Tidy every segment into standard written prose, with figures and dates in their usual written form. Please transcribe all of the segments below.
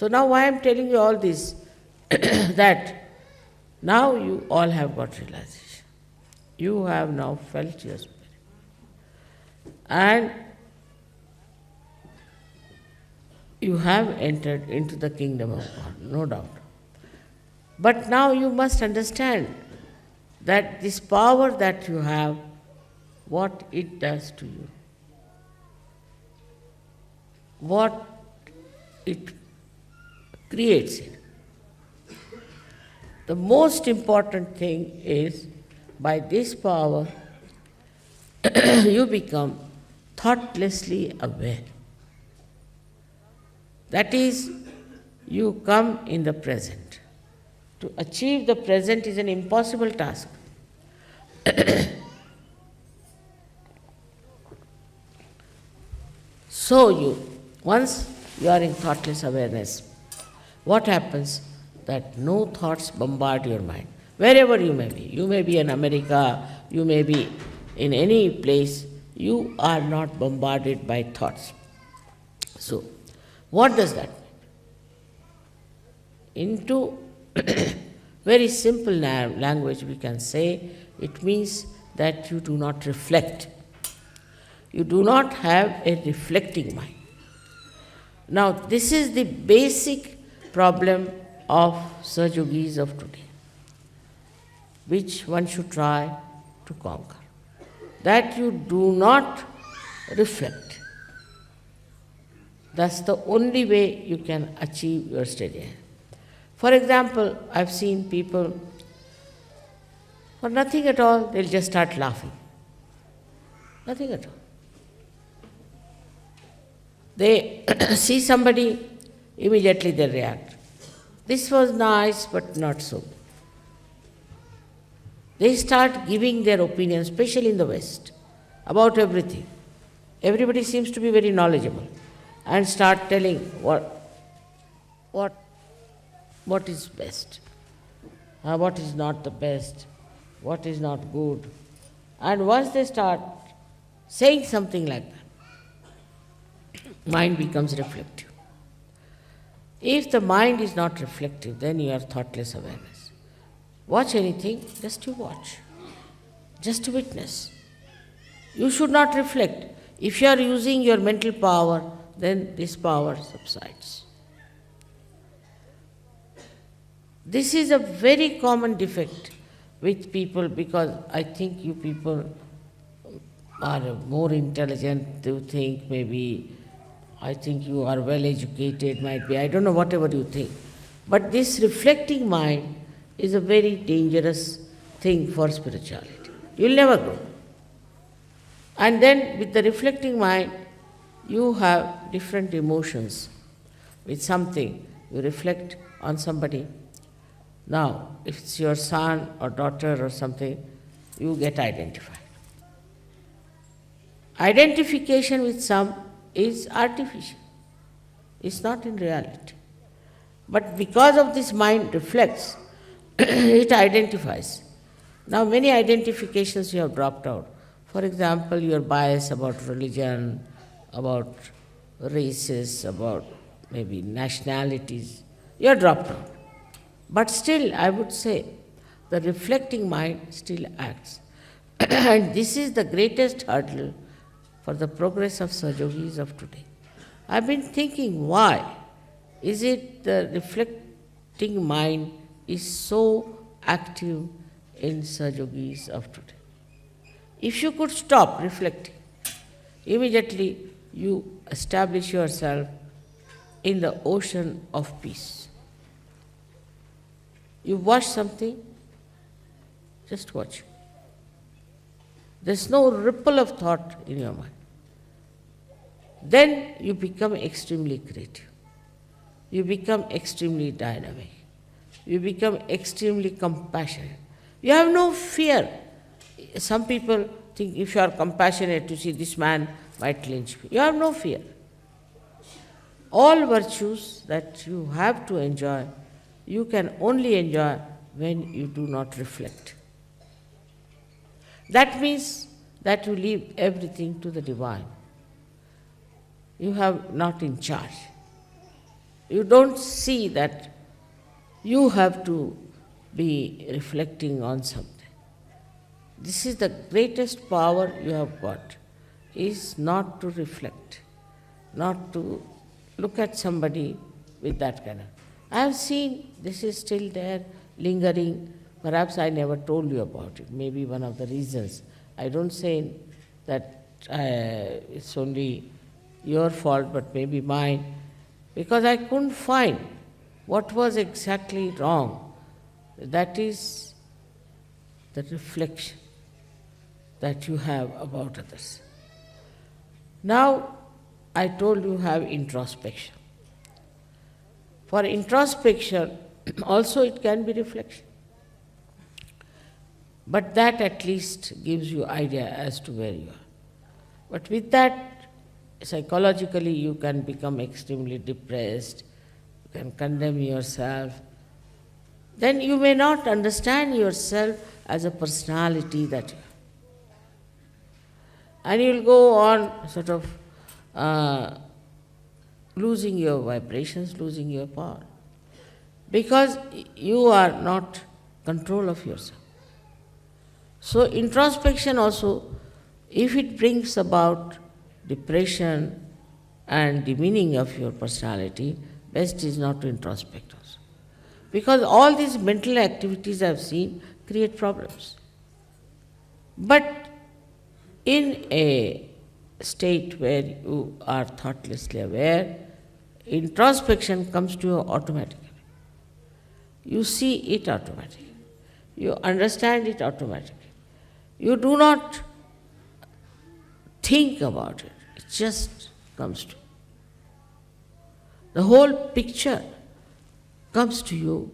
So now why I am telling you all this, that now you all have got realization. You have now felt your spirit. And you have entered into the kingdom of God, no doubt. But now you must understand that this power that you have, what it does to you, what it creates it. The most important thing is, by this power, you become thoughtlessly aware. That is, you come in the present. To achieve the present is an impossible task. So once you are in thoughtless awareness, what happens? That no thoughts bombard your mind. Wherever you may be. You may be in America, you may be in any place, you are not bombarded by thoughts. So, what does that mean? Into very simple language we can say, it means that you do not reflect. You do not have a reflecting mind. Now, this is the basic problem of Sahaja Yogis of today, which one should try to conquer. That you do not reflect. That's the only way you can achieve your steady. For example, I've seen people, for nothing at all, they'll just start laughing. Nothing at all. They see somebody, immediately they react. This was nice, but not so. They start giving their opinions, especially in the West, about everything. Everybody seems to be very knowledgeable, and start telling what is best, what is not the best, what is not good. And once they start saying something like that, mind becomes reflective. If the mind is not reflective, then you are thoughtless awareness. Watch anything, just to watch, just to witness. You should not reflect. If you are using your mental power, then this power subsides. This is a very common defect with people, because I think you people are more intelligent, you think maybe, I think you are well educated, might be, I don't know, whatever you think. But this reflecting mind is a very dangerous thing for spirituality. You will never grow. And then with the reflecting mind, you have different emotions. With something, you reflect on somebody. Now, if it's your son or daughter or something, you get identified. Identification with some is artificial. It's not in reality. But because of this mind reflects, it identifies. Now many identifications you have dropped out. For example, your bias about religion, about races, about maybe nationalities, you are dropped out. But still, I would say, the reflecting mind still acts. And this is the greatest hurdle for the progress of Sahaja Yogis of today. I've been thinking, why is it the reflecting mind is so active in Sahaja Yogis of today? If you could stop reflecting, immediately you establish yourself in the ocean of peace. You watch something, just watch. There's no ripple of thought in your mind. Then you become extremely creative. You become extremely dynamic. You become extremely compassionate. You have no fear. Some people think if you are compassionate, you see this man might lynch me. You have no fear. All virtues that you have to enjoy, you can only enjoy when you do not reflect. That means that you leave everything to the divine. You have not in charge. You don't see that you have to be reflecting on something. This is the greatest power you have got, is not to reflect, not to look at somebody with that kind of. I have seen this is still there, lingering. Perhaps I never told you about it. Maybe one of the reasons. I don't say that it's only your fault, but maybe mine, because I couldn't find what was exactly wrong. That is the reflection that you have about others. Now, I told you have introspection. For introspection, also it can be reflection. But that at least gives you idea as to where you are. But with that, psychologically you can become extremely depressed, you can condemn yourself. Then you may not understand yourself as a personality that you are. And you'll go on sort of losing your vibrations, losing your power. Because you are not control of yourself. So introspection also, if it brings about depression and demeaning of your personality, best is not to introspect also. Because all these mental activities I've seen create problems. But in a state where you are thoughtlessly aware, introspection comes to you automatically. You see it automatically. You understand it automatically. You do not think about it. It just comes to you. The whole picture comes to you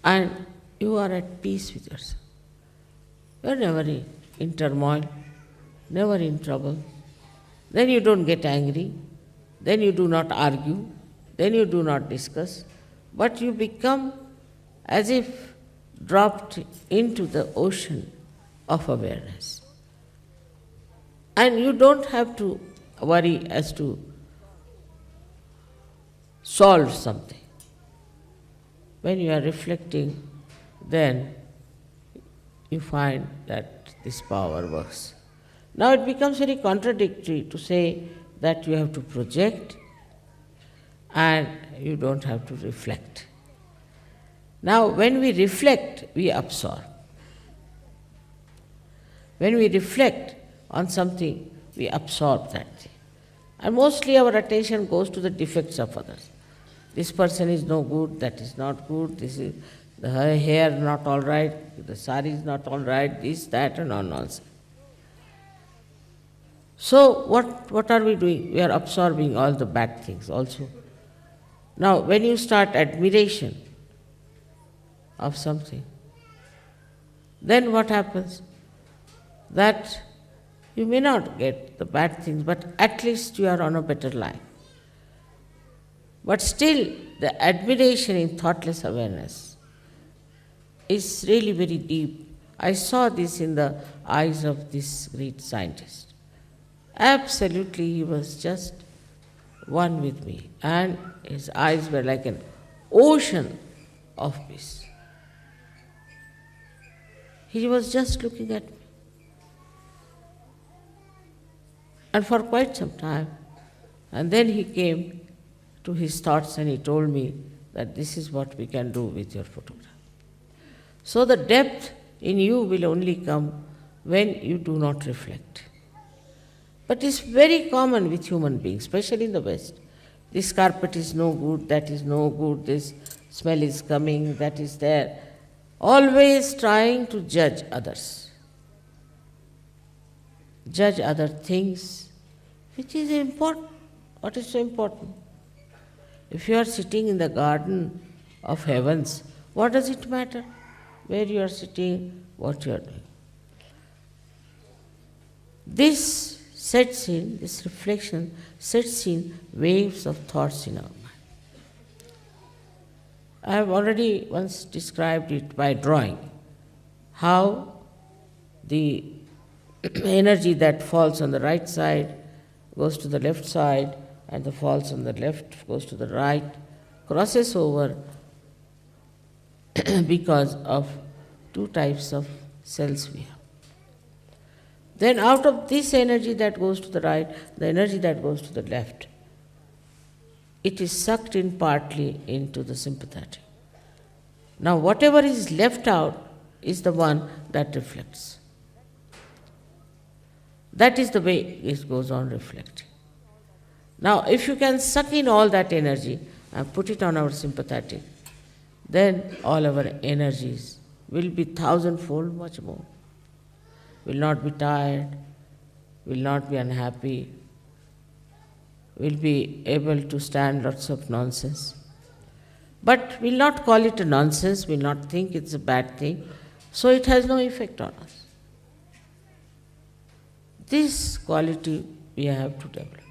and you are at peace with yourself. You are never in turmoil, never in trouble. Then you don't get angry, then you do not argue, then you do not discuss, but you become as if dropped into the ocean of awareness. And you don't have to worry as to solve something. When you are reflecting, then you find that this power works. Now it becomes very contradictory to say that you have to project and you don't have to reflect. Now when we reflect, we absorb. When we reflect on something, we absorb that thing. And mostly our attention goes to the defects of others. This person is no good, that is not good, this is the hair not all right, the sari is not all right, this, that and all nonsense. So what are we doing? We are absorbing all the bad things also. Now when you start admiration of something, then what happens? That you may not get the bad things, but at least you are on a better line. But still, the admiration in thoughtless awareness is really very deep. I saw this in the eyes of this great scientist. Absolutely, he was just one with me, and his eyes were like an ocean of peace. He was just looking at me. And for quite some time. And then he came to his thoughts and he told me that this is what we can do with your photograph. So the depth in you will only come when you do not reflect. But it's very common with human beings, especially in the West. This carpet is no good, that is no good, this smell is coming, that is there. Always trying to judge others. Judge other things, which is important. What is so important? If you are sitting in the garden of heavens, what does it matter where you are sitting, what you are doing? This reflection sets in waves of thoughts in our mind. I have already once described it by drawing, how the energy that falls on the right side goes to the left side, and the falls on the left goes to the right, crosses over because of two types of cells we have. Then out of this energy that goes to the right, the energy that goes to the left, it is sucked in partly into the sympathetic. Now whatever is left out is the one that reflects. That is the way it goes on reflecting. Now if you can suck in all that energy and put it on our sympathetic, then all our energies will be thousandfold much more. Will not be tired, will not be unhappy, will be able to stand lots of nonsense. But will not call it a nonsense, will not think it's a bad thing, so it has no effect on us. This quality we have to develop.